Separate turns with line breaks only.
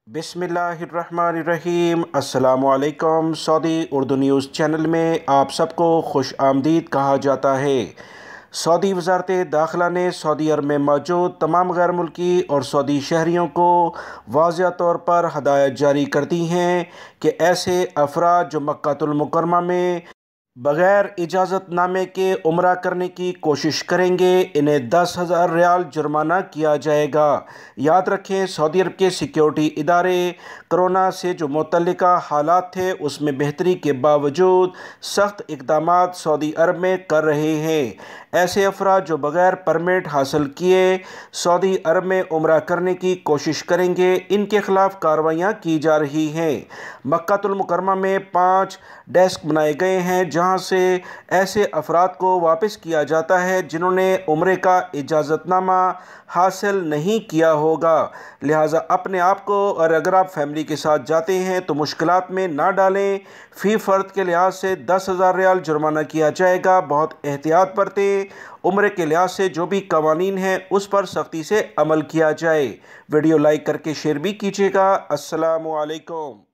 बिस्मिल्लाहिर्रहमानिर्रहीम। अस्सलामुअलैकुम। Saudi Urdu news channel में आप सबको खुश आमदीद कहा जाता है। सऊदी वज़ारत दाखिला ने सऊदी अरब में मौजूद तमाम गैर मुल्की और सऊदी शहरियों को वाज़िह तौर पर हदायत जारी कर दी हैं कि ऐसे अफराद जो मक्कातुल मुकर्रमा में बग़ैर इजाज़त नामे के उम्रा करने की कोशिश करेंगे, इन्हें 10,000 रियाल जुर्माना किया जाएगा। याद रखें, सऊदी अरब के सिक्योरिटी इदारे कोरोना से जो मुतल्लिका हालात थे उसमें बेहतरी के बावजूद सख्त इक़दामात सऊदी अरब में कर रहे हैं। ऐसे अफराद जो बग़ैर परमिट हासिल किए सऊदी अरब में उम्रा करने की कोशिश करेंगे, इनके ख़िलाफ़ कार्रवाइयाँ की जा रही हैं। मक्कातुल मुकर्रमा में 5 डेस्क बनाए गए हैं जहां से ऐसे अफराद को वापस किया जाता है जिन्होंने उम्रे का इजाज़तनामा हासिल नहीं किया होगा। लिहाजा अपने आप को, और अगर आप फैमिली के साथ जाते हैं तो मुश्किलात में ना डालें। फ़ी फ़र्द के लिहाज से 10,000 रियाल जुर्माना किया जाएगा। बहुत एहतियात बरतें। उम्रे के लिहाज से जो भी कवानीन हैं उस पर सख्ती से अमल किया जाए। वीडियो लाइक करके शेयर भी कीजिएगा। अस्सलामु अलैकुम।